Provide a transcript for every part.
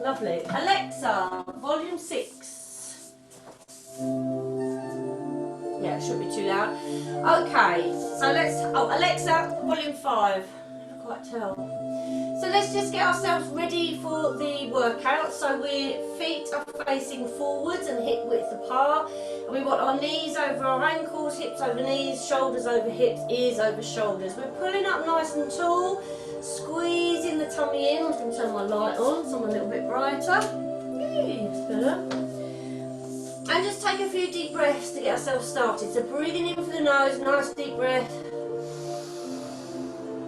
Lovely. Alexa, volume 6. Yeah, it shouldn't be too loud. Okay, so Alexa, volume 5. Never quite tell. So let's just get ourselves ready for the workout. So our feet are facing forwards and hip width apart. And we want our knees over our ankles, hips over knees, shoulders over hips, ears over shoulders. We're pulling up nice and tall, squeezing the tummy in. I'm just going to turn my light on so I'm a little bit brighter. Yay, that's better. And just take a few deep breaths to get ourselves started. So breathing in through the nose, nice deep breath.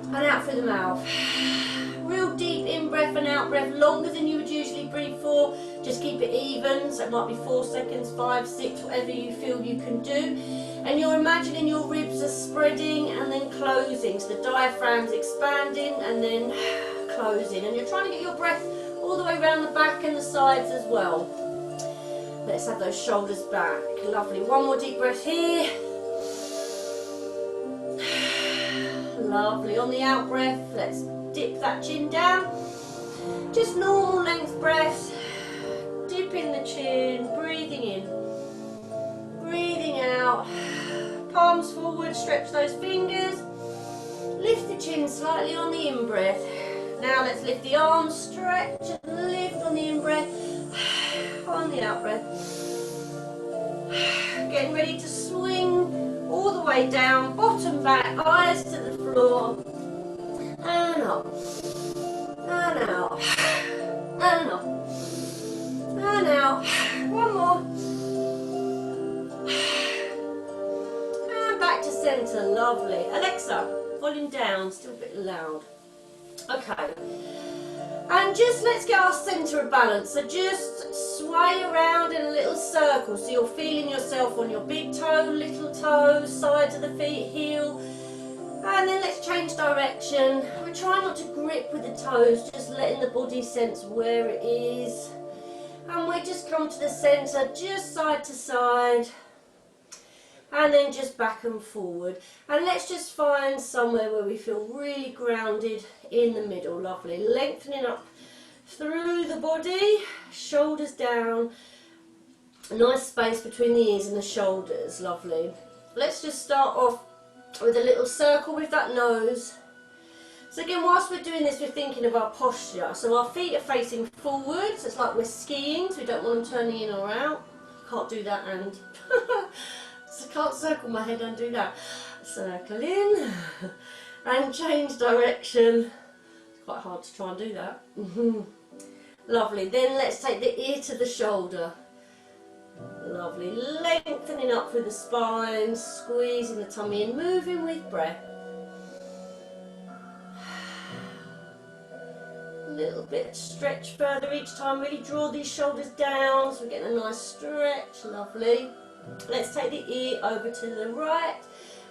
And out through the mouth. Real deep in breath and out breath, longer than you would usually breathe for. Just keep it even, so it might be 4 seconds, 5, 6, whatever you feel you can do. And you're imagining your ribs are spreading and then closing. So the diaphragm's expanding and then closing. And you're trying to get your breath all the way around the back and the sides as well. Let's have those shoulders back. Lovely. One more deep breath here. Lovely. On the out breath, let's dip that chin down. Just normal length breaths. Dipping the chin, breathing in, breathing out. Palms forward, stretch those fingers. Lift the chin slightly on the in breath. Now let's lift the arms, stretch and lift on the in breath. On the out breath. Getting ready to swing all the way down, bottom back, eyes to the floor. And up. And out. And up. And out. One more. And back to centre. Lovely. Alexa, volume down, still a bit loud. Okay. And just let's get our centre of balance. So just sway around in a little circle. So you're feeling yourself on your big toe, little toe, sides of the feet, heel. And then let's change direction. We're trying not to grip with the toes, just letting the body sense where it is. And we just come to the centre, just side to side. And then just back and forward. And let's just find somewhere where we feel really grounded in the middle. Lovely. Lengthening up through the body, shoulders down. A nice space between the ears and the shoulders. Lovely. Let's just start off with a little circle with that nose. So again, whilst we're doing this, we're thinking of our posture. So our feet are facing forwards. It's like we're skiing, so we don't want them turning in or out. Can't do that and... So I can't circle my head and do that. Circle in and change direction. It's quite hard to try and do that. Lovely. Then let's take the ear to the shoulder. Lovely. Lengthening up through the spine, squeezing the tummy in, moving with breath. A little bit stretch further each time. Really draw these shoulders down so we're getting a nice stretch. Lovely. Let's take the ear over to the right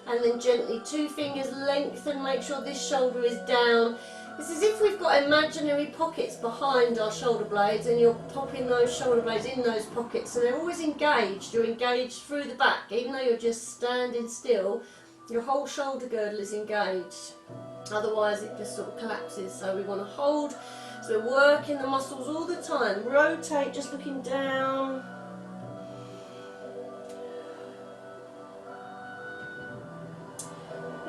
and then gently 2 fingers lengthen, make sure this shoulder is down. It's as if we've got imaginary pockets behind our shoulder blades and you're popping those shoulder blades in those pockets, so they're always engaged. You're engaged through the back, even though you're just standing still, your whole shoulder girdle is engaged. Otherwise it just sort of collapses, so we want to hold. So we're working the muscles all the time. Rotate, just looking down.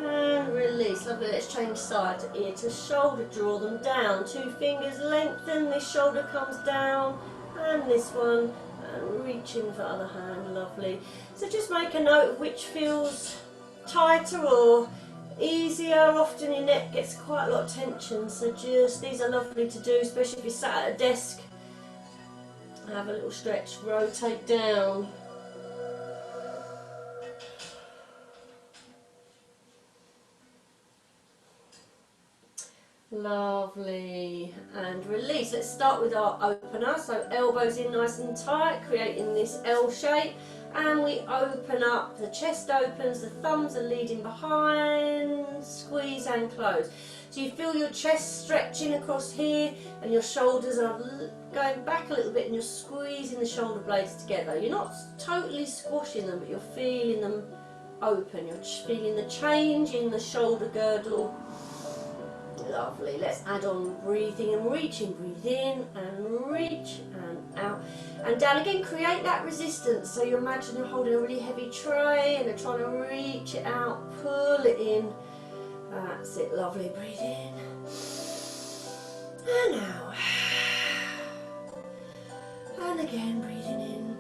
And release. Lovely. Let's change sides. Ear to shoulder. Draw them down. 2 fingers lengthen. This shoulder comes down. And this one. And reaching for the other hand. Lovely. So just make a note of which feels tighter or easier. Often your neck gets quite a lot of tension. So just, these are lovely to do, especially if you're sat at a desk. Have a little stretch. Rotate down. Lovely. And release. Let's start with our opener. So elbows in nice and tight, creating this L shape. And we open up, the chest opens, the thumbs are leading behind, squeeze and close. So you feel your chest stretching across here and your shoulders are going back a little bit and you're squeezing the shoulder blades together. You're not totally squashing them, but you're feeling them open. You're feeling the change in the shoulder girdle. Lovely. Let's add on breathing and reaching. Breathe in and reach and out and down again. Create that resistance. So you imagine you're holding a really heavy tray and you're trying to reach it out, pull it in. That's it. Lovely. Breathe in and out. And again, breathing in.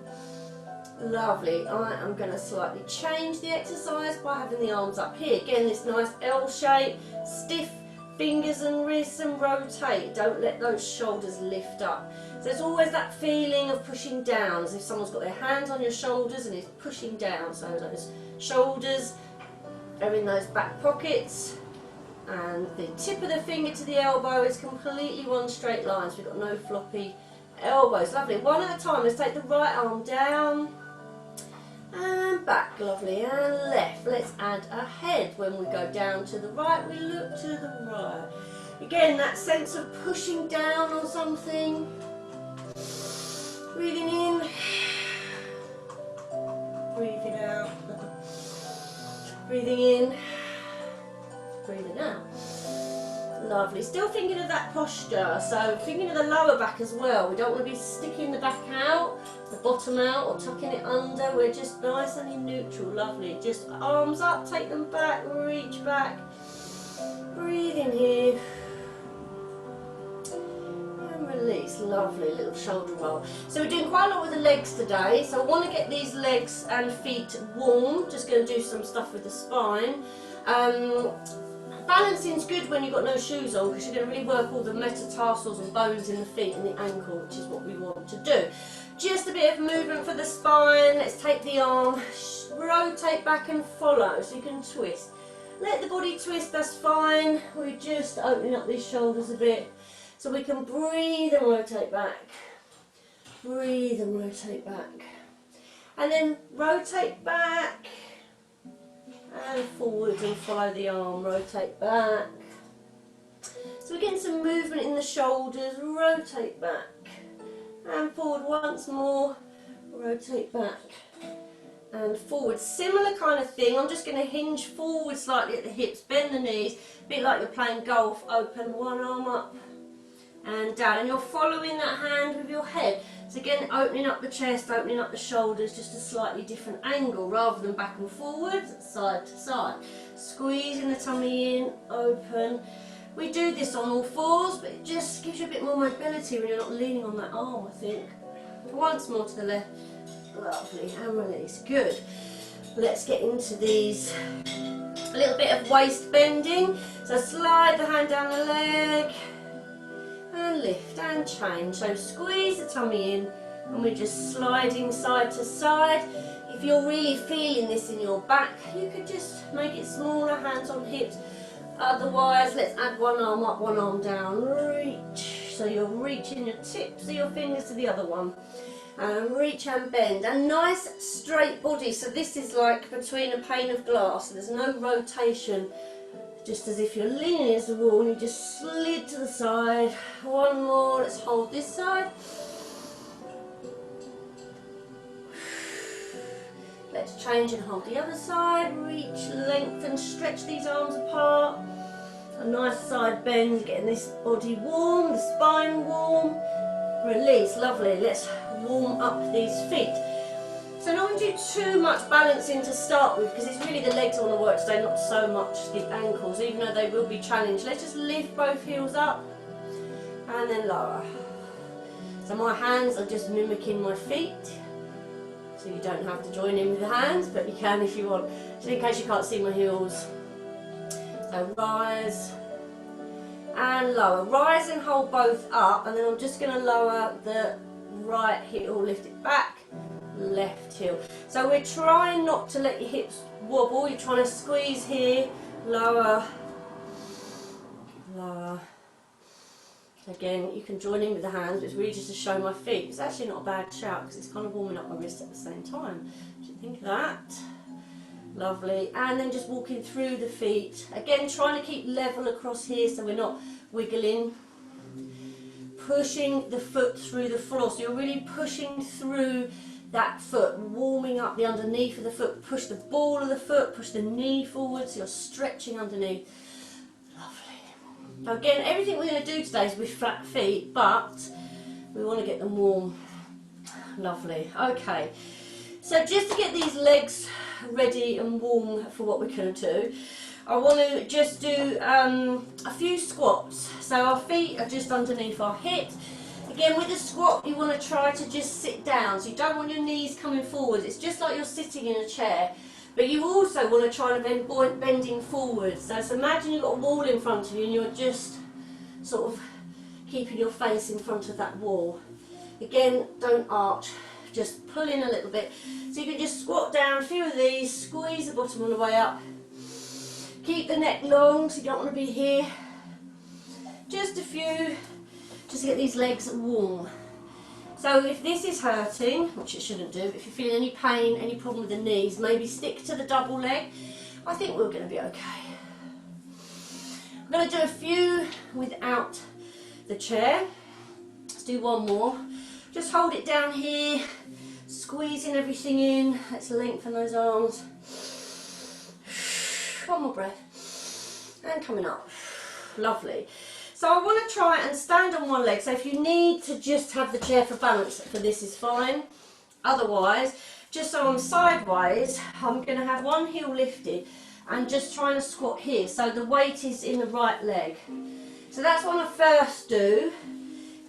Lovely. I am going to slightly change the exercise by having the arms up here. Again, this nice L shape, stiff fingers and wrists, and rotate. Don't let those shoulders lift up. So there's always that feeling of pushing down, as if someone's got their hands on your shoulders and is pushing down. So those shoulders are in those back pockets, and the tip of the finger to the elbow is completely one straight line, so we've got no floppy elbows. Lovely. One at a time. Let's take the right arm down and back. Lovely. And left. Let's add a head. When we go down to the right, we look to the right. Again, that sense of pushing down on something. Breathing in, breathing out, breathing in, breathing out. Lovely. Still thinking of that posture, so thinking of the lower back as well. We don't want to be sticking the back out, the bottom out, or tucking it under. We're just nice and in neutral. Lovely. Just arms up, take them back, reach back. Breathe in here. And release. Lovely. Little shoulder roll. So we're doing quite a lot with the legs today. So I want to get these legs and feet warm. Just going to do some stuff with the spine. Balancing is good when you've got no shoes on, because you're going to really work all the metatarsals and bones in the feet and the ankle, which is what we want to do. Just a bit of movement for the spine. Let's take the arm, rotate back and follow, so you can twist. Let the body twist, that's fine. We're just opening up these shoulders a bit so we can breathe and rotate back. Breathe and rotate back. And then rotate back. And forward and follow the arm, rotate back. So we're getting some movement in the shoulders, rotate back. And forward once more, rotate back. And forward, similar kind of thing. I'm just going to hinge forward slightly at the hips, bend the knees, a bit like you're playing golf. Open one arm up and down. And you're following that hand with your head. So again, opening up the chest, opening up the shoulders, just a slightly different angle, rather than back and forward, side to side. Squeezing the tummy in, open. We do this on all fours, but it just gives you a bit more mobility when you're not leaning on that arm, I think. Once more to the left. Lovely, and release. Good. Let's get into these. A little bit of waist bending. So slide the hand down the leg. And lift and change. So squeeze the tummy in, and we're just sliding side to side. If you're really feeling this in your back, you could just make it smaller, hands on hips. Otherwise, let's add one arm up, one arm down. Reach. So you're reaching your tips of your fingers to the other one. And reach and bend. A nice straight body. So this is like between a pane of glass. So there's no rotation. Just as if you're leaning against the wall and you just slid to the side. One more, let's hold this side. Let's change and hold the other side. Reach, lengthen, stretch these arms apart. A nice side bend, getting this body warm, the spine warm. Release, lovely. Let's warm up these feet. So not going to do too much balancing to start with, because it's really the legs I want to work today, not so much the ankles, even though they will be challenged. Let's just lift both heels up and then lower. So my hands are just mimicking my feet, so you don't have to join in with the hands, but you can if you want, just in case you can't see my heels. So rise and lower. Rise and hold both up, and then I'm just going to lower the right heel, lift it back. Left heel. So we're trying not to let your hips wobble. You're trying to squeeze here, lower, lower. Again, you can join in with the hands. It's really just to show my feet. It's actually not a bad shout, because it's kind of warming up my wrist at the same time. Do you think of that? Lovely. And then just walking through the feet. Again, trying to keep level across here so we're not wiggling. Pushing the foot through the floor. So you're really pushing through that foot, warming up the underneath of the foot. Push the ball of the foot, push the knee forward, so you're stretching underneath. Lovely. So again, everything we're going to do today is with flat feet, but we want to get them warm. Lovely. Okay, so just to get these legs ready and warm for what we're going to do, I want to just do a few squats. So our feet are just underneath our hips. Again, with the squat, you want to try to just sit down. So you don't want your knees coming forward. It's just like you're sitting in a chair. But you also want to try to bending forward. So imagine you've got a wall in front of you and you're just sort of keeping your face in front of that wall. Again, don't arch, just pull in a little bit. So you can just squat down, a few of these, squeeze the bottom on the way up. Keep the neck long, so you don't want to be here. Just a few, just to get these legs warm. So if this is hurting, which it shouldn't do, if you're feeling any pain, any problem with the knees, maybe stick to the double leg. I think we're going to be okay. I'm going to do a few without the chair. Let's do one more. Just hold it down here, squeezing everything in. Let's lengthen those arms. One more breath. And coming up. Lovely. So I want to try and stand on one leg. So if you need to just have the chair for balance for this is fine. Otherwise, just so I'm sideways, I'm going to have one heel lifted and just trying to squat here. So the weight is in the right leg. So that's what I first do.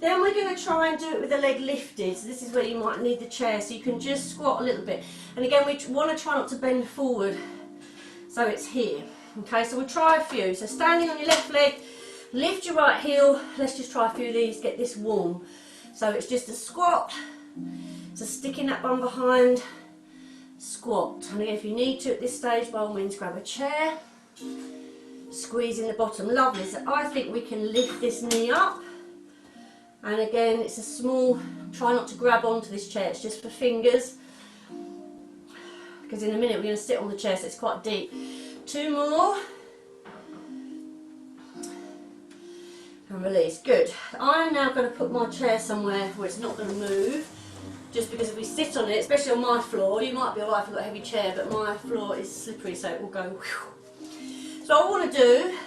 Then we're going to try and do it with the leg lifted. So this is where you might need the chair. So you can just squat a little bit. And again, we want to try not to bend forward. So it's here. Okay, so we'll try a few. So standing on your left leg. Lift your right heel. Let's just try a few of these, get this warm. So it's just a squat, so sticking that bum behind, squat. And again, if you need to at this stage, by all means grab a chair, squeezing the bottom. Lovely. So I think we can lift this knee up. And again, it's a small, try not to grab onto this chair, it's just for fingers. Because in a minute we're going to sit on the chair, so it's quite deep. Two more. And release. Good. I'm now going to put my chair somewhere where it's not going to move, just because if we sit on it, especially on my floor, you might be alright if you've got a heavy chair, but my floor is slippery, so it will go whew. So I want to do,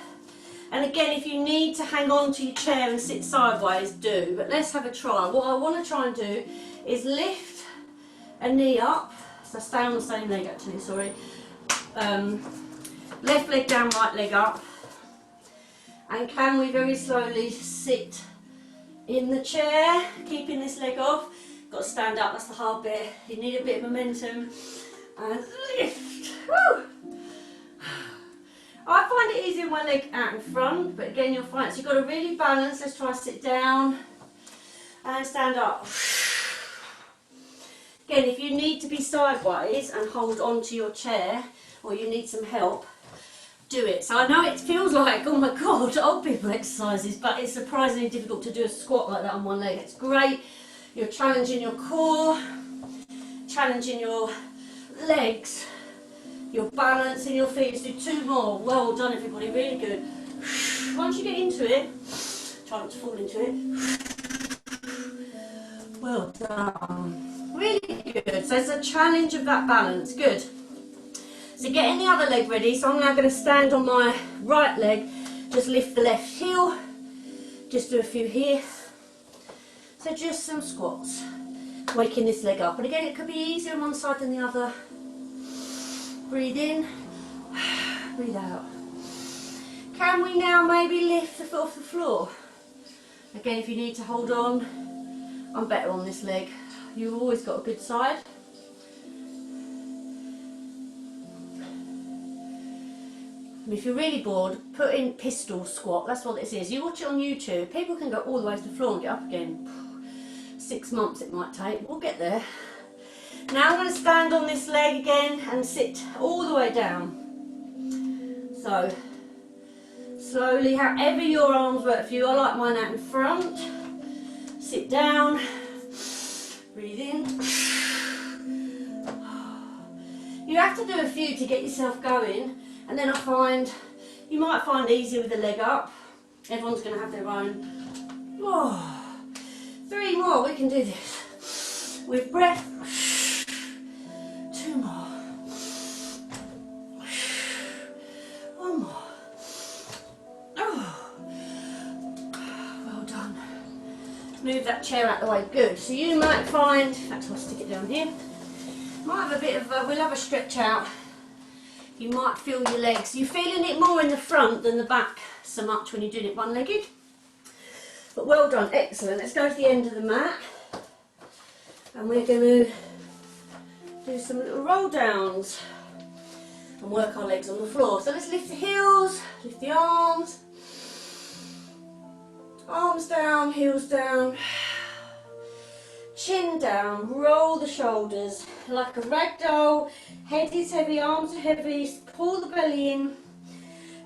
and again, if you need to hang on to your chair and sit sideways, do, but let's have a try. What I want to try and do is lift a knee up, so stay on the same leg actually, sorry. Left leg down, right leg up. And can we very slowly sit in the chair, keeping this leg off. Got to stand up, that's the hard bit. You need a bit of momentum. And lift. Woo! I find it easier with my leg out in front, but again you'll find, so you've got to really balance. Let's try to sit down and stand up. Again, if you need to be sideways and hold on to your chair, or you need some help, do it. So I know it feels like, oh my god, old people exercises, but it's surprisingly difficult to do a squat like that on one leg. It's great. You're challenging your core, challenging your legs, your balance in your feet. Let's do two more. Well done everybody, really good. Once you get into it, try not to fall into it. Well done. Really good. So it's a challenge of that balance. Good. So getting the other leg ready, so I'm now going to stand on my right leg, just lift the left heel, just do a few here. So just some squats, waking this leg up. And again, it could be easier on one side than the other. Breathe in, breathe out. Can we now maybe lift the foot off the floor? Again, if you need to hold on, I'm better on this leg. You've always got a good side. And if you're really bored, put in pistol squat. That's what this is. You watch it on YouTube. People can go all the way to the floor and get up again. 6 months it might take. We'll get there. Now I'm going to stand on this leg again and sit all the way down. So, slowly, however your arms work for you. I like mine out in front. Sit down. Breathe in. You have to do a few to get yourself going. And then I find, you might find it easier with the leg up. Everyone's going to have their own. Oh, 3 more, we can do this. With breath. 2 more. 1 more. Oh. that chair out the way. Good. So you might find, in fact I'll stick it down here, might have a bit of we'll have a stretch out. You might feel your legs, you're feeling it more in the front than the back so much when you're doing it one-legged. But well done, excellent. Let's go to the end of the mat and we're going to do some little roll downs and work our legs on the floor. So let's lift the heels, lift the arms, arms down, heels down, chin down, roll the shoulders like a rag doll. Head is heavy, arms are heavy, pull the belly in,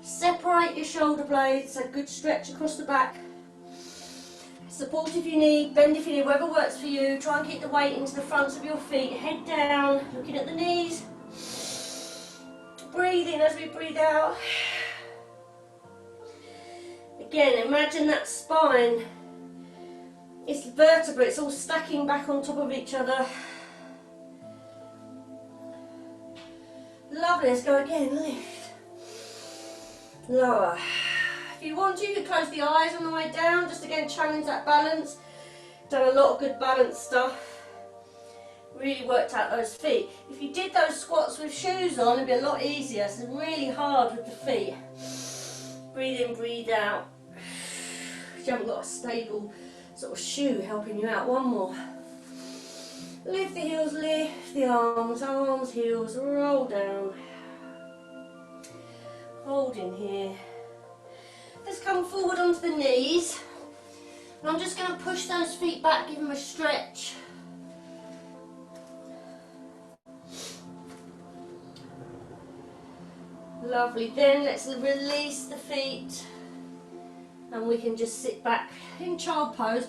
separate your shoulder blades, a good stretch across the back. Support if you need, bend if you need, whatever works for you. Try and keep the weight into the fronts of your feet, head down, looking at the knees. Breathe in as we breathe out. Again, imagine that spine. It's vertebrae, it's all stacking back on top of each other. Lovely, let's go again, lift. Lower. If you want to, you can close the eyes on the way down, just again challenge that balance. Done a lot of good balance stuff. Really worked out those feet. If you did those squats with shoes on, it'd be a lot easier. It's really hard with the feet. Breathe in, breathe out. You haven't got a stable sort of shoe helping you out. One more. Lift the heels, lift the arms, arms, heels, roll down. Hold in here. Let's come forward onto the knees. And I'm just going to push those feet back, give them a stretch. Lovely. Then let's release the feet. And we can just sit back in child pose.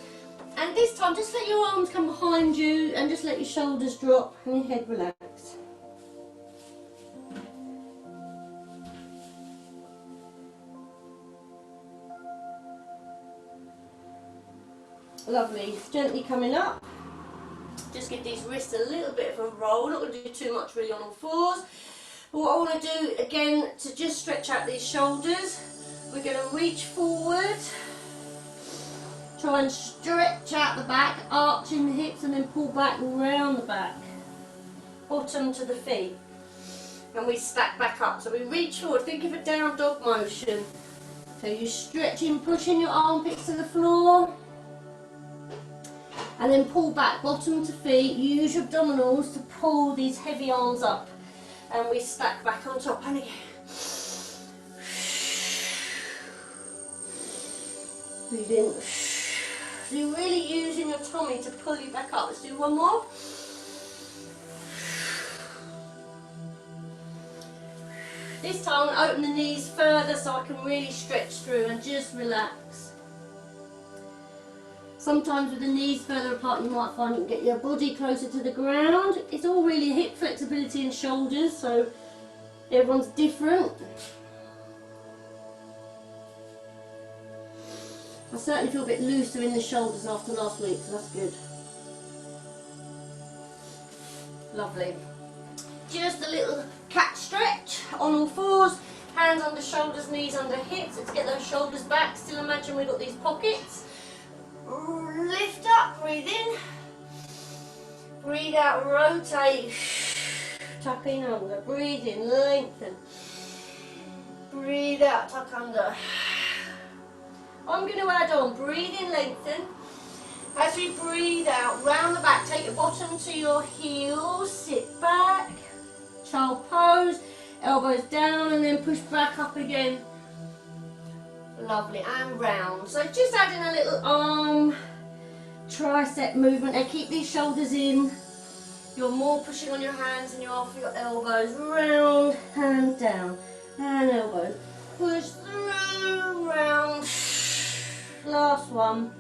And this time, just let your arms come behind you and just let your shoulders drop and your head relax. Lovely. Gently coming up. Just give these wrists a little bit of a roll. Not going to do too much really on all fours. But what I want to do again to just stretch out these shoulders, we're going to reach forward. Try and stretch out the back, arching the hips and then pull back and round the back. Bottom to the feet. And we stack back up. So we reach forward, think of a down dog motion. So you're stretching, pushing your armpits to the floor. And then pull back, bottom to feet. Use your abdominals to pull these heavy arms up. And we stack back on top. And again. Breathe in. So you're really using your tummy to pull you back up. Let's do one more. This time open the knees further so I can really stretch through and just relax. Sometimes with the knees further apart you might find you can get your body closer to the ground. It's all really hip flexibility and shoulders, so everyone's different. I certainly feel a bit looser in the shoulders after last week, so that's good. Lovely. Just a little cat stretch on all fours, hands under shoulders, knees under hips. Let's get those shoulders back. Still imagine we've got these pockets. Lift up, breathe in. Breathe out, rotate. Tuck in under, breathe in, lengthen. Breathe out, tuck under. I'm going to add on, breathe in, lengthen. As we breathe out, round the back, take your bottom to your heels, sit back, child pose, elbows down and then push back up again. Lovely, and round. So just adding a little arm, tricep movement and keep these shoulders in. You're more pushing on your hands than you are for your elbows. Round, hand down, and elbows. Push through, round. Last one.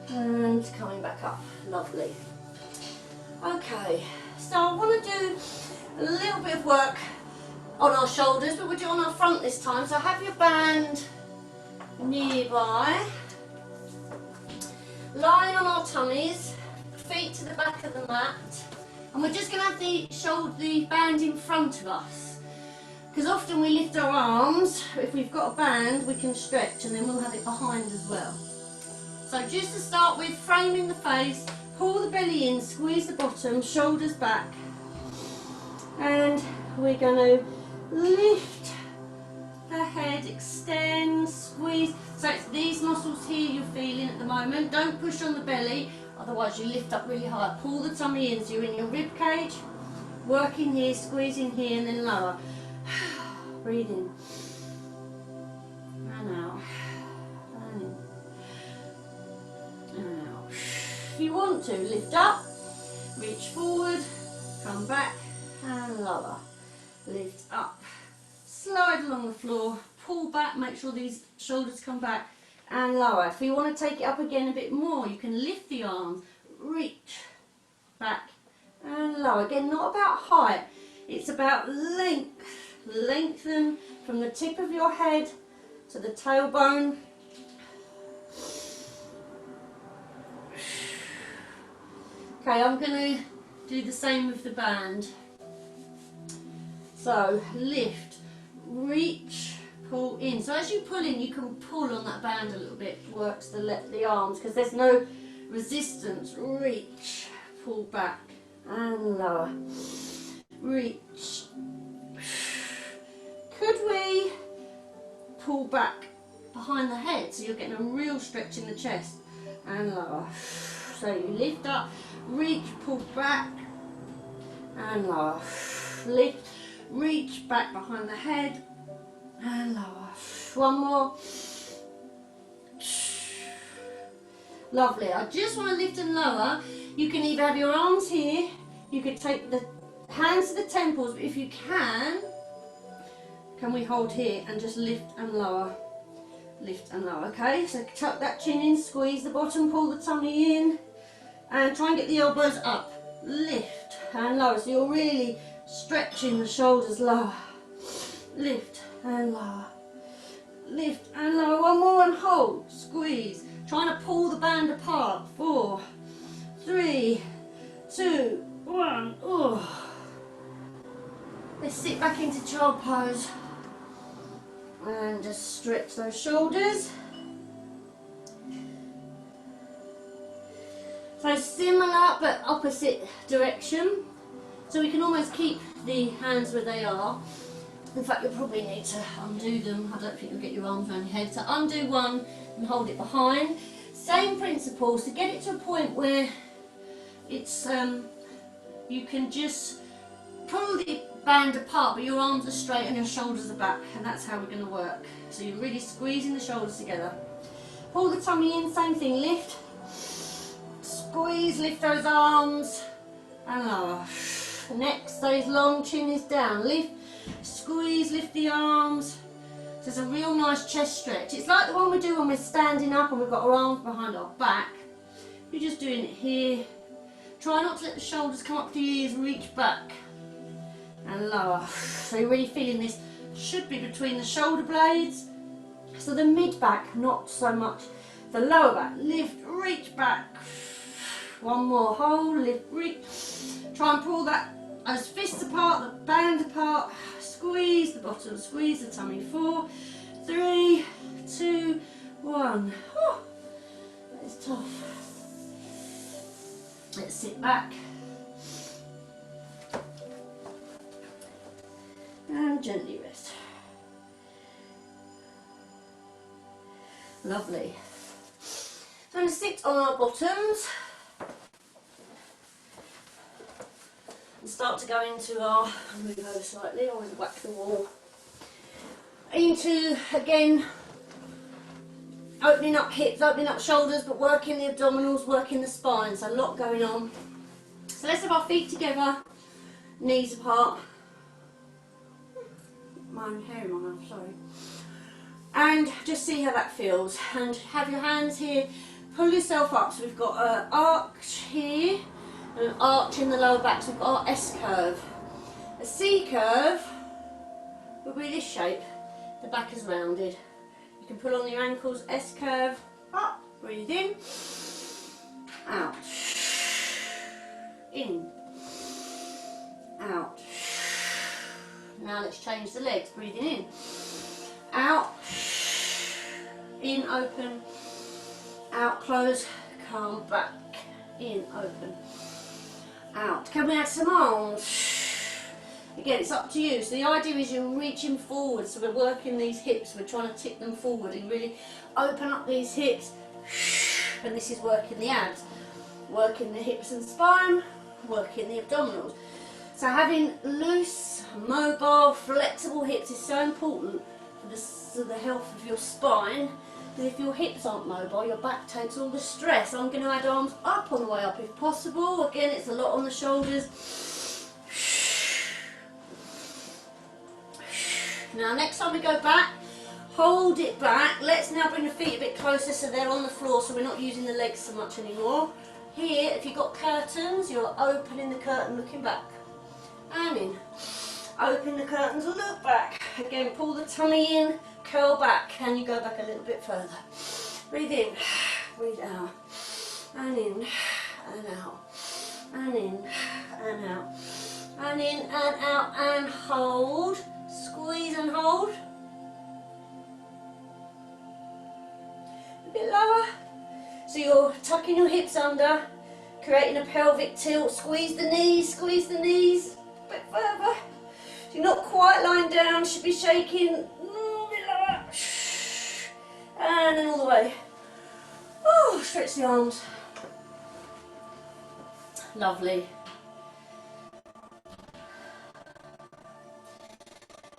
And coming back up. Lovely. Okay, so I want to do a little bit of work on our shoulders, but we'll do it on our front this time. So have your band nearby. Lying on our tummies, feet to the back of the mat. And we're just going to have the band in front of us. Because often we lift our arms, if we've got a band, we can stretch and then we'll have it behind as well. So just to start with, framing the face, pull the belly in, squeeze the bottom, shoulders back. And we're going to lift the head, extend, squeeze. So it's these muscles here you're feeling at the moment. Don't push on the belly, otherwise you lift up really high. Pull the tummy in, so you're in your rib cage. Working here, squeezing here, and then lower. Breathe in. And out. And in. And out. If you want to, lift up, reach forward, come back, and lower. Lift up. Slide along the floor, pull back, make sure these shoulders come back, and lower. If you want to take it up again a bit more, you can lift the arms, reach back, and lower. Again, not about height, it's about length. Lengthen from the tip of your head to the tailbone. Okay, I'm going to do the same with the band. So, lift, reach, pull in. So as you pull in, you can pull on that band a little bit. Works the arms, because there's no resistance. Reach, pull back, and lower. Reach. Could we pull back behind the head, so you're getting a real stretch in the chest, and lower. So you lift up, reach, pull back, and lower. Lift, reach back behind the head, and lower. One more. Lovely. I just want to lift and lower. You can either have your arms here, you could take the hands to the temples, but if you can we hold here and just lift and lower? Lift and lower, okay? So tuck that chin in, squeeze the bottom, pull the tummy in, and try and get the elbows up. Lift and lower, so you're really stretching the shoulders. Lower. Lift and lower. Lift and lower. One more and hold. Squeeze. Trying to pull the band apart. 4, 3, 2, 1. Oh. Let's sit back into child pose. And just stretch those shoulders. So similar but opposite direction. So we can almost keep the hands where they are. In fact, you'll probably need to undo them. I don't think you'll get your arms around your head. So undo one and hold it behind. Same principles to get it to a point where it's you can just pull the band apart, but your arms are straight and your shoulders are back, and that's how we're going to work. So you're really squeezing the shoulders together. Pull the tummy in, same thing, lift, squeeze, lift those arms, and lower. Neck stays long, chin is down, lift, squeeze, lift the arms. So it's a real nice chest stretch. It's like the one we do when we're standing up and we've got our arms behind our back. You're just doing it here. Try not to let the shoulders come up to your ears, reach back. And lower. So you're really feeling this should be between the shoulder blades. So the mid back, not so much. The lower back, lift, reach back. One more, hold, lift, reach. Try and pull those fists apart, the band apart. Squeeze the bottom, squeeze the tummy. 4, 3, 2, 1. Oh, that is tough. Let's sit back. And gently rest. Lovely. So I'm going to sit on our bottoms and start to go into our, move over slightly, always whack the wall, into, again, opening up hips, opening up shoulders, but working the abdominals, working the spine, so a lot going on. So let's have our feet together, knees apart. My hair in my mouth, sorry. And just see how that feels. And have your hands here, pull yourself up. So we've got an arch here, and an arch in the lower back. So we've got our S curve. A C curve will be this shape. The back is rounded. You can pull on your ankles, S curve, up, breathe in, out, in, out. Now let's change the legs, breathing in, out, in, open, out, close, come back, in, open, out. Can we add some arms? Again, it's up to you. So the idea is you're reaching forward, so we're working these hips, we're trying to tip them forward and really open up these hips, and this is working the abs, working the hips and spine, working the abdominals. So having loose, mobile, flexible hips is so important for the health of your spine, because if your hips aren't mobile, your back takes all the stress. I'm going to add arms up on the way up if possible. Again, it's a lot on the shoulders. Now next time we go back, hold it back. Let's now bring the feet a bit closer so they're on the floor, so we're not using the legs so much anymore. Here, if you've got curtains, you're opening the curtain, looking back. And in. Open the curtains, look back. Again, pull the tummy in, curl back. Can you go back a little bit further? Breathe in, breathe out. And in, and out. And in, and out. And in, and out, and hold. Squeeze and hold. A bit lower. So you're tucking your hips under, creating a pelvic tilt. Squeeze the knees, a bit further. So you're not quite lying down, should be shaking. A bit lower. And then all the way. Oh, stretch the arms. Lovely.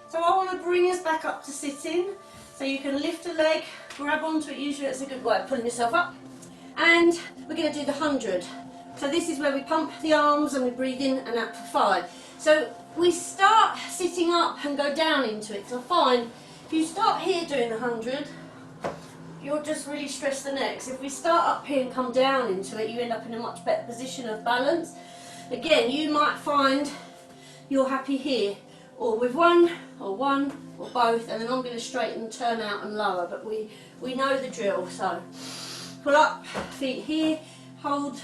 So I want to bring us back up to sitting, so you can lift a leg, grab onto it, usually it's a good way of pulling yourself up, and we're going to do the 100. So this is where we pump the arms and we breathe in and out for 5. So we start sitting up and go down into it. So fine, if you start here doing the 100, you'll just really stress the neck. So if we start up here and come down into it, you end up in a much better position of balance. Again, you might find you're happy here, or with one, or both, and then I'm going to straighten, turn out and lower, but we know the drill. So pull up, feet here, hold,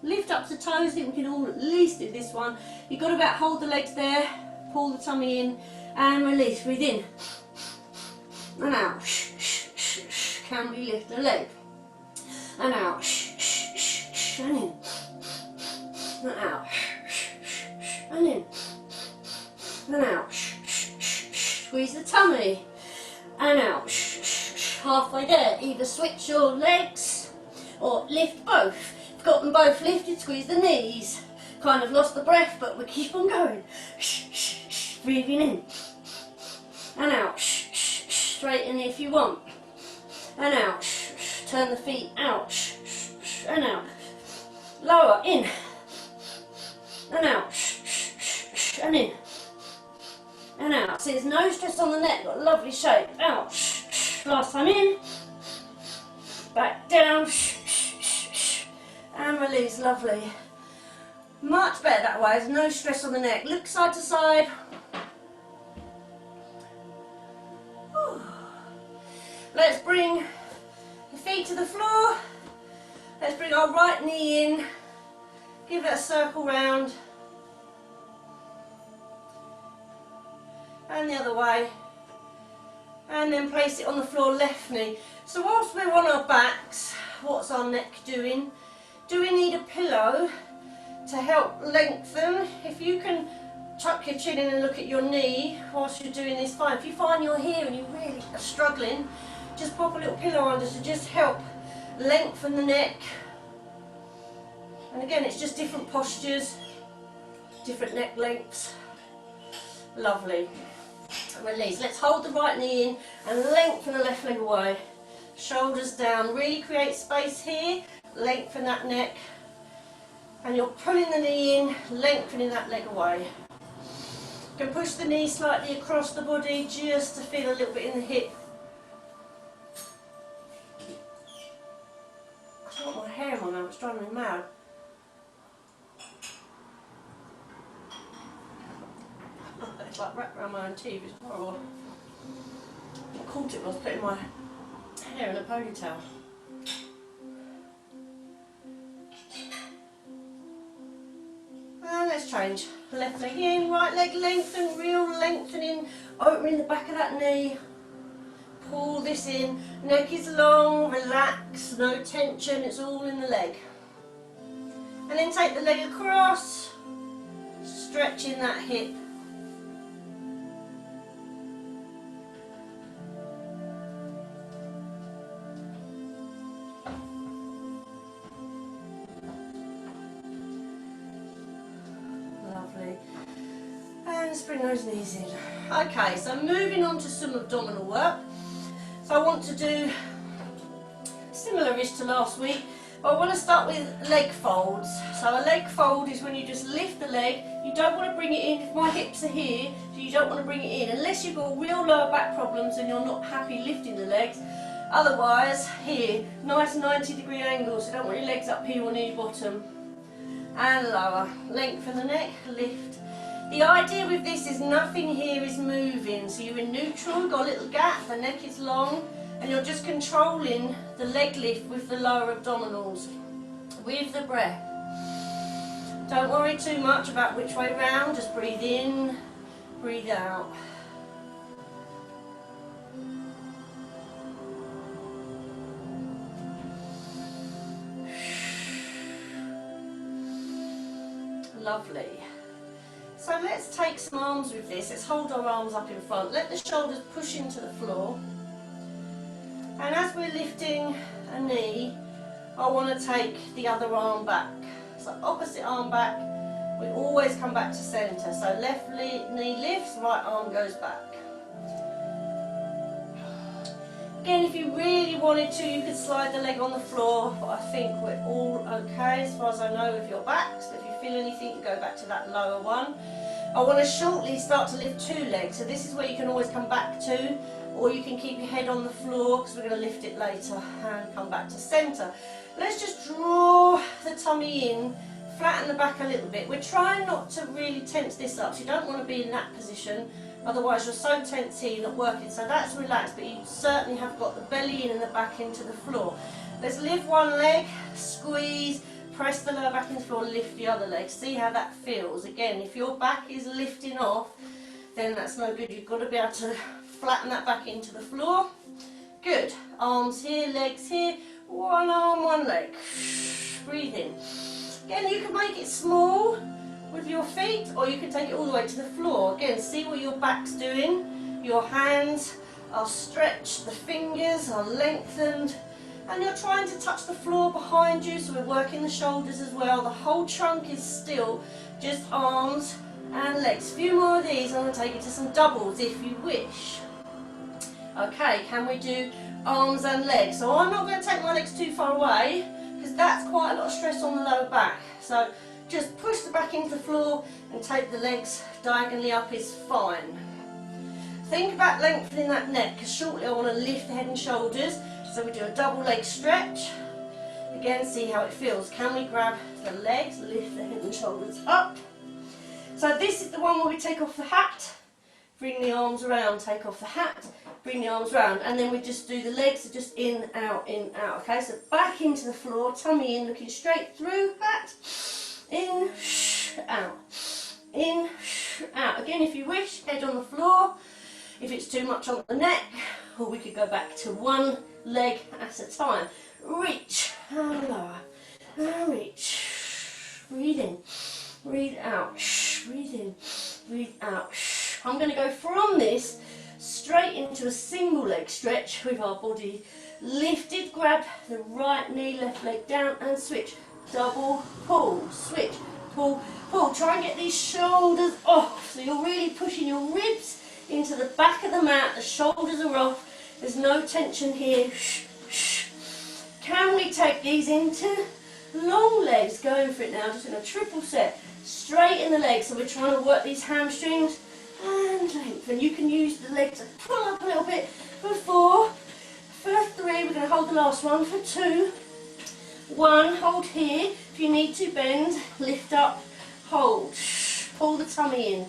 lift up the toes. I think we can all at least do this one. You've got to about hold the legs there, pull the tummy in and release. Breathe in and out. Can we lift the leg? And out. And in and out. And in and out. Squeeze the tummy and out. Halfway there, either switch your legs or lift both. If you've got them both lifted, squeeze the knees. Kind of lost the breath, but we keep on going. Breathing in and out. Straighten if you want. And out. Turn the feet out and out. Lower, in and out. And in and out. See, there's no stress on the neck, got a lovely shape. Out. Last time in, back down, and release. Lovely. Much better that way, there's no stress on the neck. Look side to side. Let's bring the feet to the floor. Let's bring our right knee in, give it a circle round, and the other way, and then place it on the floor, left knee. So whilst we're on our backs, what's our neck doing? Do we need a pillow to help lengthen? If you can tuck your chin in and look at your knee whilst you're doing this, fine. If you find you're here and you really are struggling, just pop a little pillow under to just help lengthen the neck. And again, it's just different postures, different neck lengths. Lovely. Release. Let's hold the right knee in and lengthen the left leg away. Shoulders down. Really create space here. Lengthen that neck. And you're pulling the knee in, lengthening that leg away. You can push the knee slightly across the body just to feel a little bit in the hip. I don't want my hair in my mouth, it's driving me mad. It's like wrapped around my own teeth, it's horrible. I caught it when I was putting my hair in a ponytail. And let's change. Left leg in, right leg lengthen, real lengthening, opening the back of that knee. Pull this in, neck is long, relax, no tension, it's all in the leg. And then take the leg across, stretching that hip. Lovely. And just bring those knees in. Okay, so moving on to some abdominal work. So I want to do similar-ish to last week, but I want to start with leg folds. So a leg fold is when you just lift the leg. You don't want to bring it in. If my hips are here, so you don't want to bring it in unless you've got real lower back problems and you're not happy lifting the legs. Otherwise, here, nice 90-degree angle, so you don't want your legs up here or near your bottom. And lower. Lengthen the neck, lift. The idea with this is nothing here is moving, so you're in neutral, got a little gap, the neck is long, and you're just controlling the leg lift with the lower abdominals, with the breath. Don't worry too much about which way round, just breathe in, breathe out. Lovely. So let's take some arms with this. Let's hold our arms up in front. Let the shoulders push into the floor. And as we're lifting a knee, I want to take the other arm back. So opposite arm back, we always come back to centre. So left knee lifts, right arm goes back. Again, if you really wanted to, you could slide the leg on the floor, but I think we're all okay as far as I know with your back. So if you feel anything, go back to that lower one. I want to shortly start to lift two legs, so this is where you can always come back to, or you can keep your head on the floor because we're going to lift it later and come back to centre. Let's just draw the tummy in, flatten the back a little bit. We're trying not to really tense this up, so you don't want to be in that position, otherwise you're so tense here, you're not working. So that's relaxed, but you certainly have got the belly in and the back into the floor. Let's lift one leg, squeeze, press the lower back into the floor, lift the other leg. See how that feels. Again, if your back is lifting off, then that's no good. You've got to be able to flatten that back into the floor. Good. Arms here, legs here. One arm, one leg. Breathe in. Again, you can make it small with your feet, or you can take it all the way to the floor. Again, see what your back's doing. Your hands are stretched, the fingers are lengthened, and you're trying to touch the floor behind you, so we're working the shoulders as well. The whole trunk is still, just arms and legs. A few more of these, I'm going to take you to some doubles if you wish. Okay, can we do arms and legs? So I'm not going to take my legs too far away, because that's quite a lot of stress on the lower back. So just push the back into the floor and take the legs diagonally up is fine. Think about lengthening that neck, because shortly I want to lift the head and shoulders. So we do a double leg stretch. Again, see how it feels. Can we grab the legs, lift the head and shoulders up? So this is the one where we take off the hat, bring the arms around, take off the hat, bring the arms around, and then we just do the legs, so just in, out, okay? So back into the floor, tummy in, looking straight through that, in, out, in, out. Again, if you wish, head on the floor. If it's too much on the neck, or we could go back to one leg at a time. Reach, and lower, and reach. Breathe in, breathe out, breathe in, breathe out. I'm going to go from this straight into a single leg stretch with our body lifted. Grab the right knee, left leg down and switch. Double pull, switch, pull, pull. Try and get these shoulders off, so you're really pushing your ribs into the back of the mat. The shoulders are off. There's no tension here. Can we take these into long legs? Going for it now, just in a triple set. Straight in the legs, so we're trying to work these hamstrings and lengthen. You can use the legs to pull up a little bit for 4. For 3, we're going to hold the last one. For 2, 1, hold here. If you need to bend, lift up, hold. Pull the tummy in.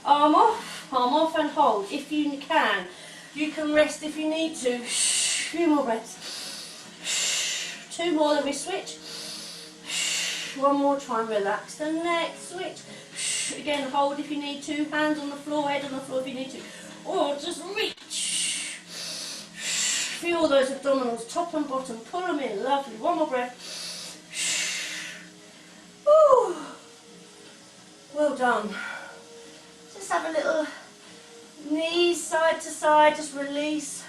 Arm off and hold if you can. You can rest if you need to. Few more breaths. 2 more, then we switch. 1 more, try and relax the neck, switch. Again, hold if you need to. Hands on the floor, head on the floor if you need to. Or just reach. Feel those abdominals, top and bottom, pull them in, lovely. One more breath. Woo. Well done. Just have a little knees side to side, just release.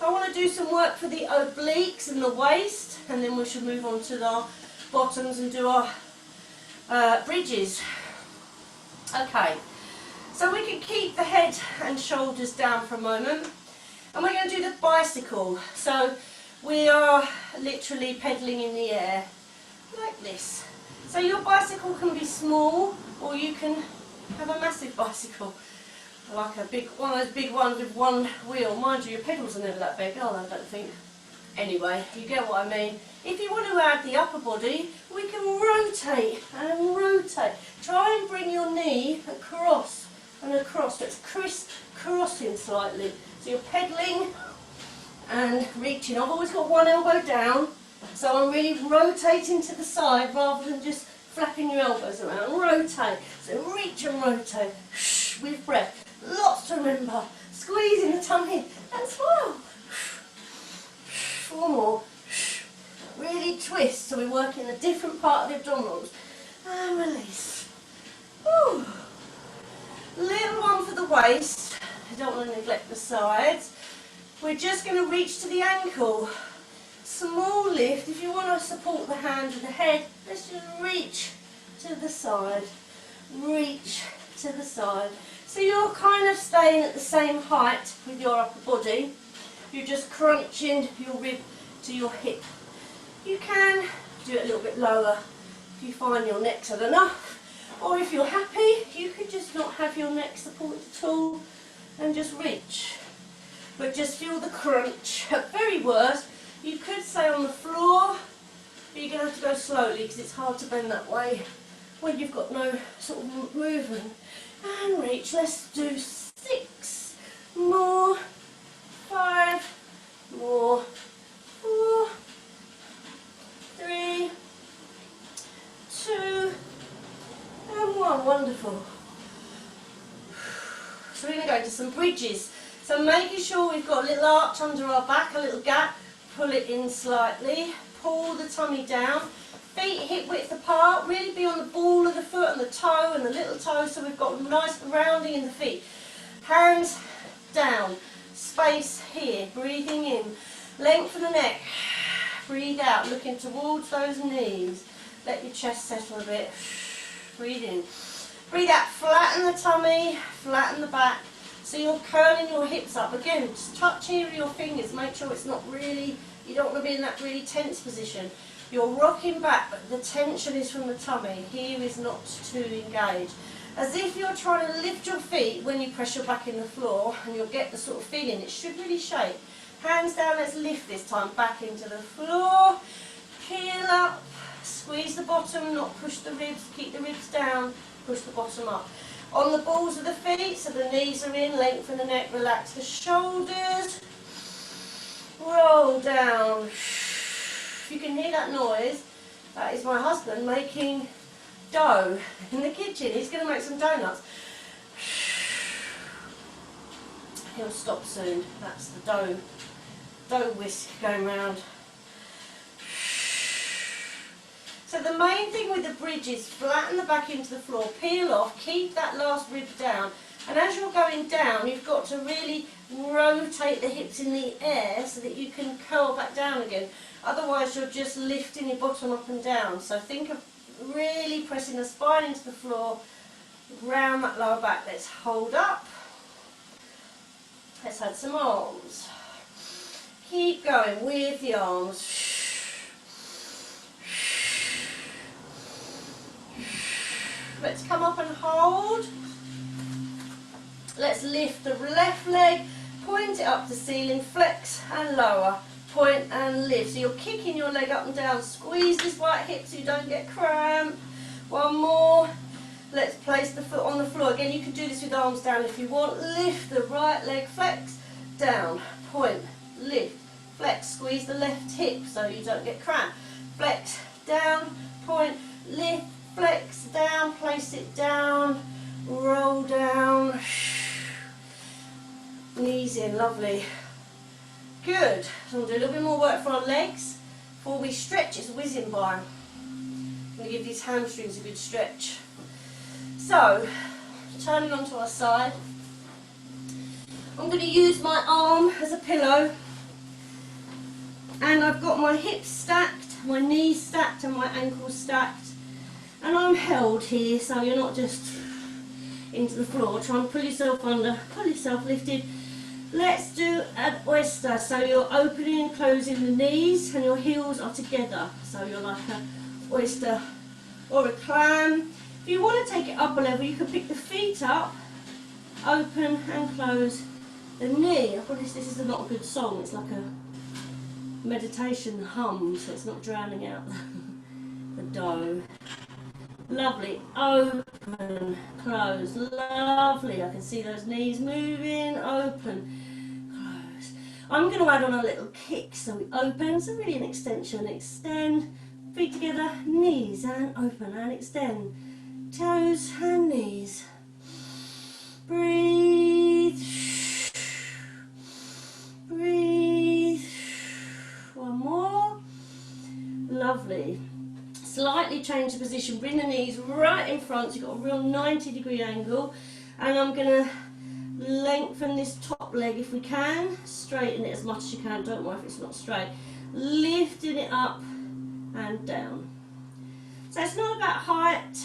I want to do some work for the obliques and the waist, and then we should move on to our bottoms and do our bridges. Okay, so we can keep the head and shoulders down for a moment, and we're going to do the bicycle. So we are literally pedaling in the air like this. So your bicycle can be small, or you can have a massive bicycle, like a big one of those big ones with one wheel. Mind you, your pedals are never that big, are they? I don't think. Anyway, you get what I mean. If you want to add the upper body, we can rotate and rotate. Try and bring your knee across and across. So it's crossing slightly. So you're pedaling and reaching. I've always got one elbow down, so I'm really rotating to the side rather than just flapping your elbows around. Rotate. So reach and rotate with breath. Lots to remember. Squeezing the tummy and smile. 4 more. Really twist, so we're working a different part of the abdominals. And release. Woo. Little one for the waist. I don't want to neglect the sides. We're just going to reach to the ankle. Small lift. If you want to support the hand with the head, let's just reach to the side. Reach to the side. So you're kind of staying at the same height with your upper body. You're just crunching your rib to your hip. You can do it a little bit lower if you find your neck's had enough, or if you're happy, you could just not have your neck supported at all and just reach. But just feel the crunch. At very worst, you could stay on the floor, but you're going to have to go slowly because it's hard to bend that way when you've got no sort of movement. And reach. Let's do 6 more. 5 more. 4, 3, 2, and 1. Wonderful. So we're going to go into some bridges. So making sure we've got a little arch under our back, a little gap. Pull it in slightly. Pull the tummy down. Feet hip width apart. Really be on the ball of the foot and the toe and the little toe, so we've got nice rounding in the feet. Hands down. Space here. Breathing in. Lengthen the neck. Breathe out, looking towards those knees. Let your chest settle a bit. Breathe in. Breathe out, flatten the tummy, flatten the back. So you're curling your hips up. Again, just touch here with your fingers. Make sure it's not really, you don't want to be in that really tense position. You're rocking back, but the tension is from the tummy. Here is not to engage. As if you're trying to lift your feet when you press your back in the floor, and you'll get the sort of feeling. It should really shake. Hands down, let's lift this time back into the floor. Peel up, squeeze the bottom, not push the ribs, keep the ribs down, push the bottom up. On the balls of the feet, so the knees are in, lengthen the neck, relax the shoulders. Roll down. If you can hear that noise, that is my husband making dough in the kitchen. He's going to make some donuts. He'll stop soon. That's the dough whisk going round. So the main thing with the bridge is flatten the back into the floor, peel off, keep that last rib down, and as you're going down you've got to really rotate the hips in the air so that you can curl back down again. Otherwise you're just lifting your bottom up and down. So think of really pressing the spine into the floor, round that lower back. Let's hold up. Let's add some arms. Keep going with the arms. Let's come up and hold. Let's lift the left leg, point it up to the ceiling, flex and lower, point and lift. So you're kicking your leg up and down. Squeeze this right hip so you don't get cramp. One more. Let's place the foot on the floor. Again, you can do this with arms down if you want. Lift the right leg, flex, down, point, lift, flex. Squeeze the left hip so you don't get cramp. Flex, down, point, lift, flex, down, place it down, roll down. Knees in, lovely. Good. So I'm going to do a little bit more work for our legs before we stretch. It's whizzing by. I'm going to give these hamstrings a good stretch. So, turning onto our side. I'm going to use my arm as a pillow. And I've got my hips stacked, my knees stacked and my ankles stacked. And I'm held here, so you're not just into the floor. Try and pull yourself under, pull yourself lifted. Let's do an oyster. So you're opening and closing the knees and your heels are together. So you're like an oyster or a clam. If you want to take it up a level, you can pick the feet up, open and close the knee. I promise this is not a good song. It's like a meditation hum, so it's not drowning out the dough. Lovely. Open, close. Lovely. I can see those knees moving. Open, close. I'm going to add on a little kick. So we open. So really an extension. Extend. Feet together. Knees and open and extend. Toes and knees. Breathe. Breathe. One more. Lovely. Slightly change the position, bring the knees right in front, so you've got a real 90-degree angle, and I'm going to lengthen this top leg if we can, straighten it as much as you can, don't worry if it's not straight, lifting it up and down. So it's not about height,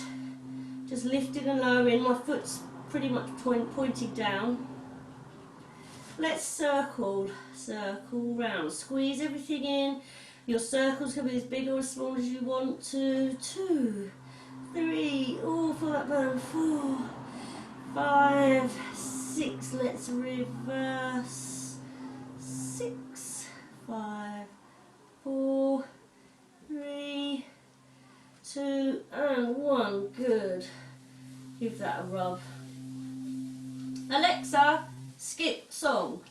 just lifting and lowering, my foot's pretty much pointing down. Let's circle round, squeeze everything in. Your circles can be as big or as small as you want to. 2, 3, oh, for that burn. 4, 5, 6. Let's reverse. 6, 5, 4, 3, 2, and 1. Good. Give that a rub. Alexa, skip song.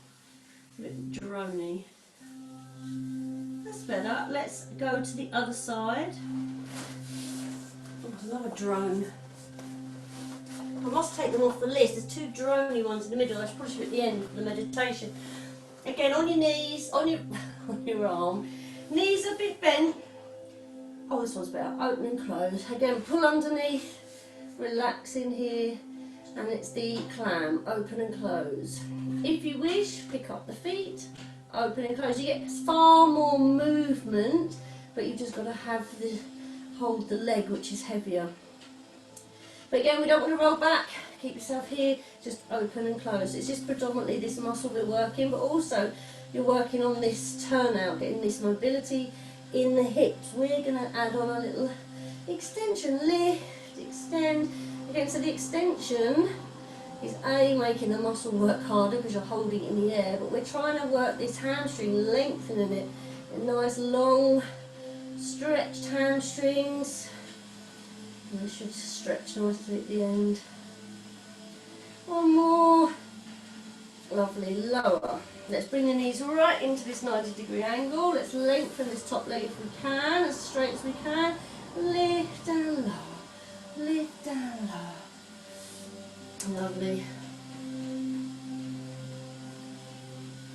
A bit droney. That's better. Let's go to the other side. Oh, I love a drone. I must take them off the list. There's 2 droney ones in the middle. I should probably at the end for the meditation. Again, on your knees, on your arm. Knees a bit bent. Oh, this one's better. Open and close. Again, pull underneath. Relax in here. And it's the clam. Open and close. If you wish, pick up the feet. Open and close. You get far more movement, but you've just got to hold the leg, which is heavier. But again, we don't want to roll back. Keep yourself here. Just open and close. It's just predominantly this muscle we're working, but also you're working on this turnout, getting this mobility in the hips. We're going to add on a little extension. Lift, extend. Again, so the extension is making the muscle work harder because you're holding it in the air, but we're trying to work this hamstring, lengthening it. A nice long stretched hamstrings. And they should stretch nicely at the end. One more. Lovely. Lower. Let's bring the knees right into this 90-degree angle. Let's lengthen this top leg if we can, as straight as we can. Lift and lower. Lift and lower. Lovely.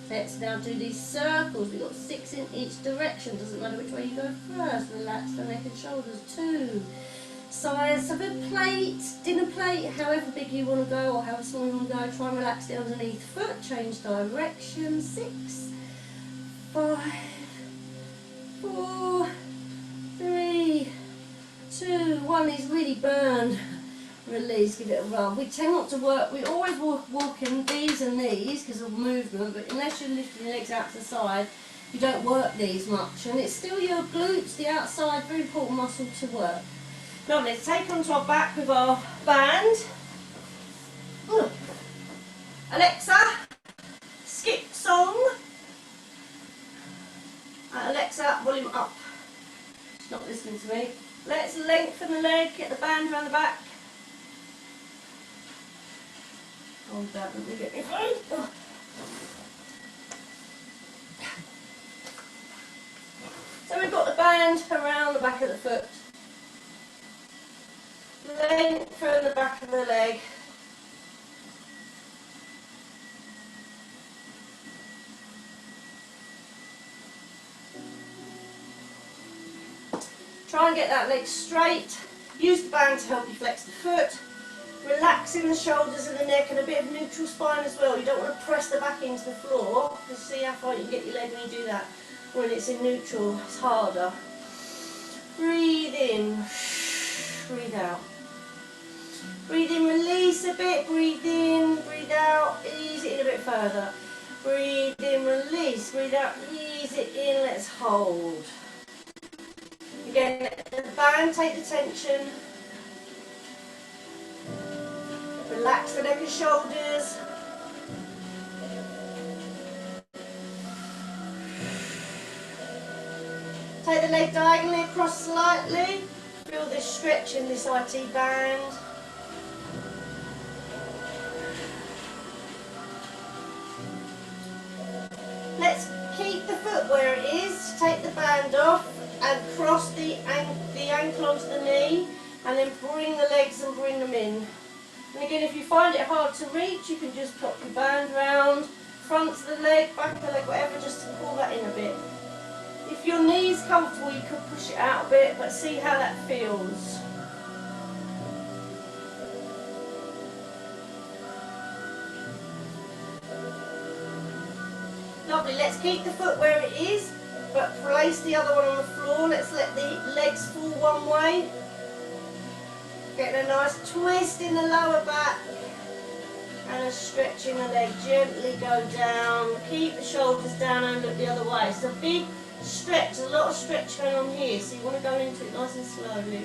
Let's now do these circles. We've got 6 in each direction. Doesn't matter which way you go first. Relax the neck and shoulders. 2. Size of a plate, dinner plate, however big you want to go or however small you want to go. Try and relax the underneath foot. Change direction. 6, 5, 4, 3, 2, 1. These really burn. Release, give it a run. We tend not to work, we always walk in these and these because of movement, but unless you're lifting your legs out to the side, you don't work these much. And it's still your glutes, the outside, very important muscle to work. Now let's take onto our back with our band. Ooh. Alexa, skip song. Alexa, volume up. She's not listening to me. Let's lengthen the leg, get the band around the back. Hold that, let me get my phone. Oh. So we've got the band around the back of the foot. Lengthen the back of the leg. Try and get that leg straight. Use the band to help you flex the foot. Relaxing the shoulders and the neck and a bit of neutral spine as well. You don't want to press the back into the floor. Just see how far you can get your leg when you do that. When it's in neutral, it's harder. Breathe in, breathe out. Breathe in, release a bit, breathe in, breathe out, ease it in a bit further. Breathe in, release, breathe out, ease it in, let's hold. Again, let the band take the tension. Relax the neck and shoulders. Take the leg diagonally across slightly. Feel this stretch in this IT band. Let's keep the foot where it is. Take the band off and cross the ankle onto the knee, and then bring the legs and bring them in. And again, if you find it hard to reach, you can just pop your band round, front of the leg, back of the leg, whatever, just to pull that in a bit. If your knee's comfortable, you can push it out a bit, but see how that feels. Lovely, let's keep the foot where it is, but place the other one on the floor. Let's let the legs fall one way. Getting a nice twist in the lower back and a stretch in the leg. Gently go down. Keep the shoulders down and look the other way. It's a big stretch, a lot of stretch going on here, so you want to go into it nice and slowly.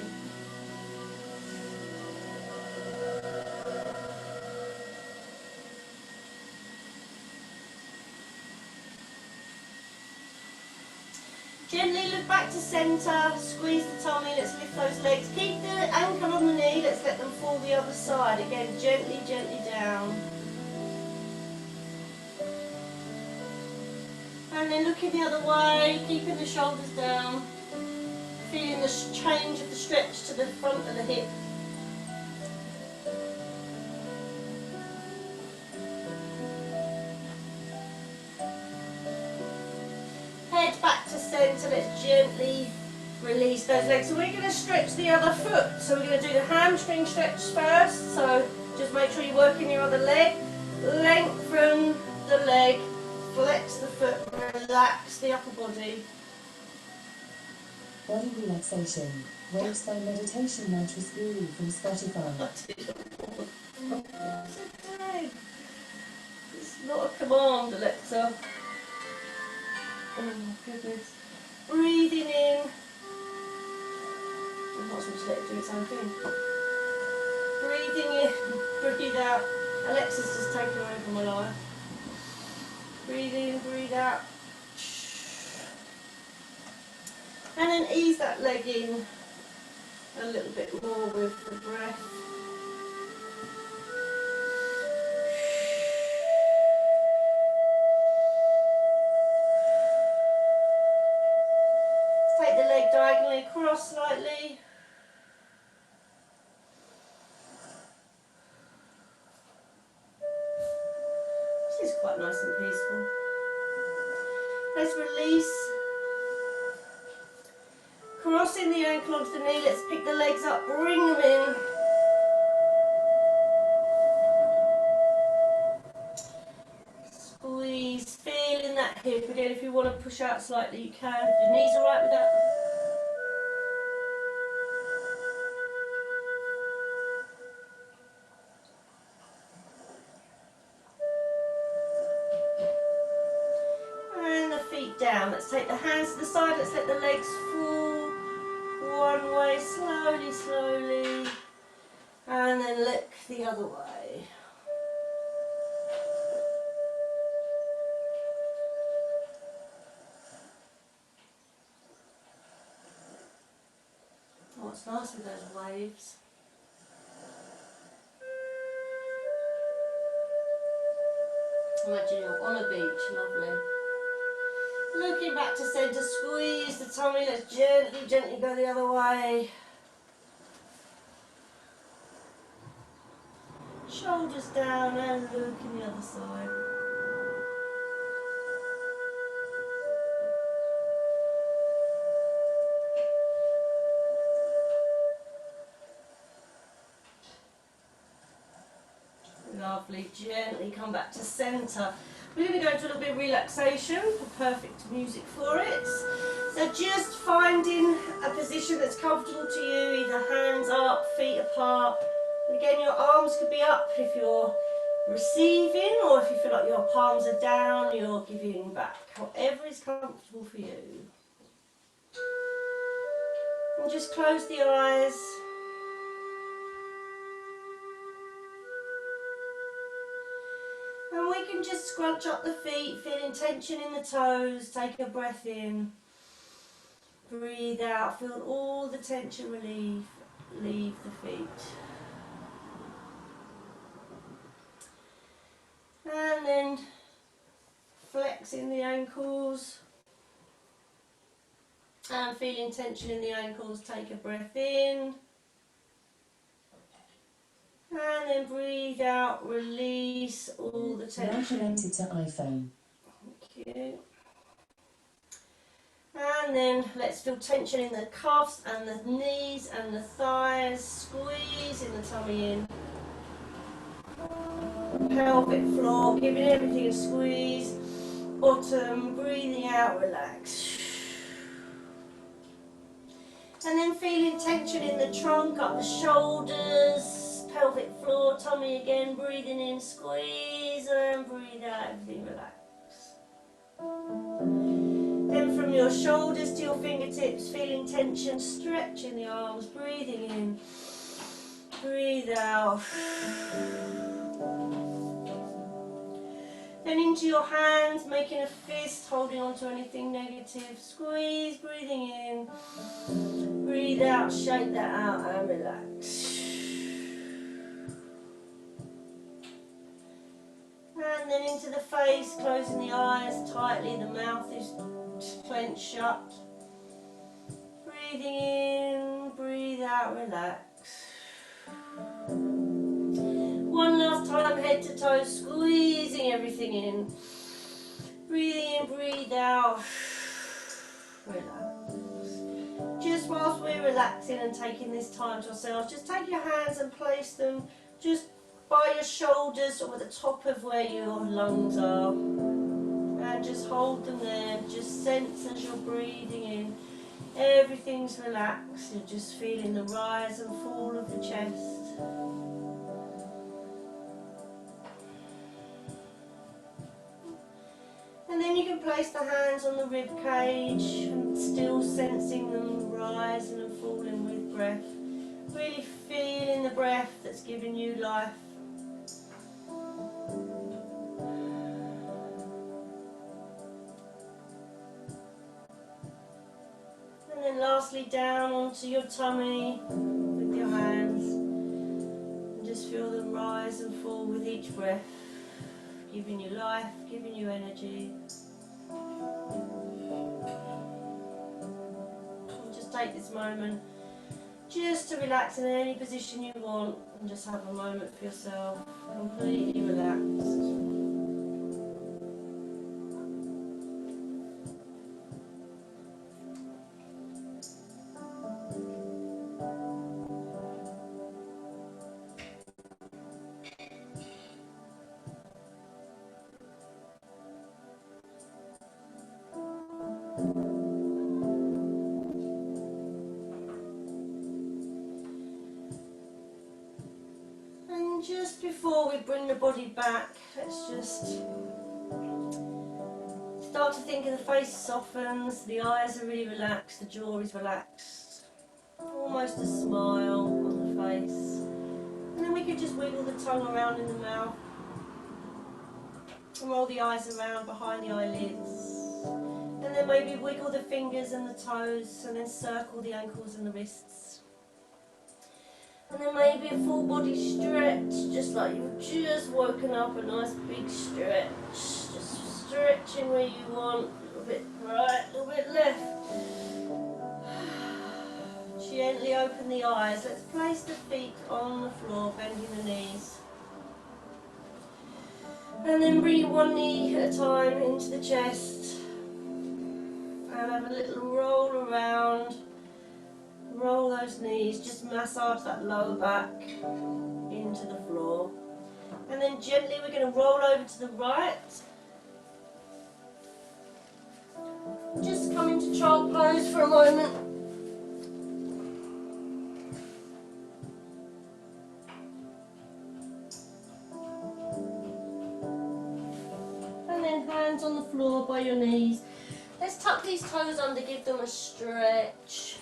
Gently look back to centre, squeeze the tummy, let's lift those legs. Keep the ankle on the knee, let's let them fall the other side. Again, gently, gently down. And then looking the other way, keeping the shoulders down. Feeling the change of the stretch to the front of the hip. Head back to centre, let's gently release those legs. So we're going to stretch the other foot. So we're going to do the hamstring stretch first. So just make sure you're working your other leg. Lengthen the leg, flex the foot, relax the upper body. Body relaxation. Waves by Meditation Mantras Guru from Spotify. It's not a command, Alexa. Oh my goodness. Breathing in. I'm not supposed to let it do its own thing. Breathing in, breathe out. Alexa's just taken over my life. Breathe in, breathe out. And then ease that leg in a little bit more with the breath. Take the leg diagonally across slightly. This is quite nice and peaceful. Let's release. Crossing the ankle onto the knee, let's pick the legs up, bring them in. Squeeze, feeling that hip. Again, if you want to push out slightly, you can. If your knees are right with that. And the feet down. Let's take the hands to the side, let's let the legs fall. One way, slowly, slowly, and then look the other way. Oh, it's nice with those waves. Imagine you're on a beach, lovely. Looking back to centre, squeeze the tummy, let's gently, gently go the other way. Shoulders down and look in the other side. Lovely. Gently come back to centre. We're going to go into a little bit of relaxation, perfect music for it. So just finding a position that's comfortable to you, either hands up, feet apart. And again, your arms could be up if you're receiving, or if you feel like your palms are down, you're giving back. Whatever is comfortable for you. And just close the eyes. And we can just scrunch up the feet, feeling tension in the toes. Take a breath in. Breathe out. Feel all the tension leave the feet. And then flexing the ankles. And feeling tension in the ankles. Take a breath in. And then breathe out, release all the tension. Now connected to iPhone. Thank you. And then let's feel tension in the calves and the knees and the thighs. Squeezing the tummy in. Pelvic floor, giving everything a squeeze. Bottom, breathing out, relax. And then feeling tension in the trunk, up the shoulders. Pelvic floor, tummy again, breathing in, squeeze, and breathe out, everything relax. Then from your shoulders to your fingertips, feeling tension, stretching the arms, breathing in, breathe out. Then into your hands, making a fist, holding on to anything negative, squeeze, breathing in, breathe out, shake that out and relax. And then into the face, closing the eyes tightly, the mouth is clenched shut. Breathing in, breathe out, relax. One last time, head to toe, squeezing everything in. Breathing in, breathe out, relax. Just whilst we're relaxing and taking this time to ourselves, just take your hands and place them just by your shoulders or at the top of where your lungs are, and just hold them there. Just sense as you're breathing in, everything's relaxed. You're just feeling the rise and fall of the chest. And then you can place the hands on the rib cage and still sensing them rising and falling with breath. Really feeling the breath that's giving you life. And then lastly down onto your tummy with your hands. And just feel them rise and fall with each breath. Giving you life, giving you energy. And just take this moment just to relax in any position you want and just have a moment for yourself, completely relaxed. Just before we bring the body back, let's just start to think of the face softens, the eyes are really relaxed, the jaw is relaxed, almost a smile on the face. And then we could just wiggle the tongue around in the mouth and roll the eyes around behind the eyelids. And then maybe wiggle the fingers and the toes and then circle the ankles and the wrists. And then maybe a full body stretch, just like you've just woken up, a nice big stretch. Just stretching where you want, a little bit right, a little bit left. Gently open the eyes. Let's place the feet on the floor, bending the knees. And then bring one knee at a time into the chest. And have a little roll around. Roll those knees, just massage that lower back into the floor. And then gently we're going to roll over to the right. Just come into child pose for a moment. And then hands on the floor by your knees. Let's tuck these toes under, give them a stretch.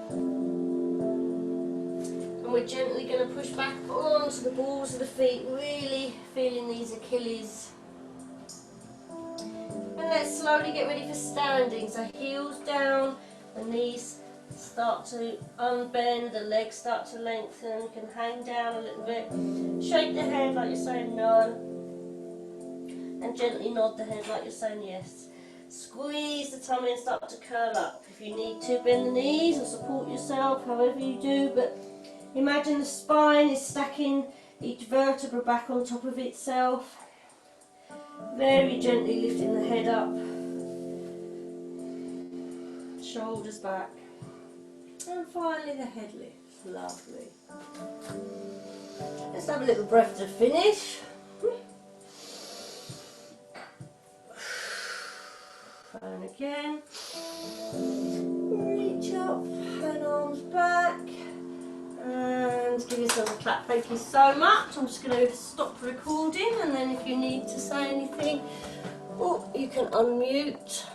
And we're gently going to push back onto the balls of the feet, really feeling these Achilles. And let's slowly get ready for standing. So heels down, the knees start to unbend, the legs start to lengthen. You can hang down a little bit. Shake the head like you're saying no. And gently nod the head like you're saying yes. Squeeze the tummy and start to curl up. If you need to, bend the knees or support yourself, however you do. But imagine the spine is stacking each vertebra back on top of itself. Very gently lifting the head up. Shoulders back. And finally the head lifts. Lovely. Let's have a little breath to finish. And again. Reach up and arms back. And give yourself a clap. Thank you so much. I'm just going to stop recording, and then if you need to say anything, you can unmute.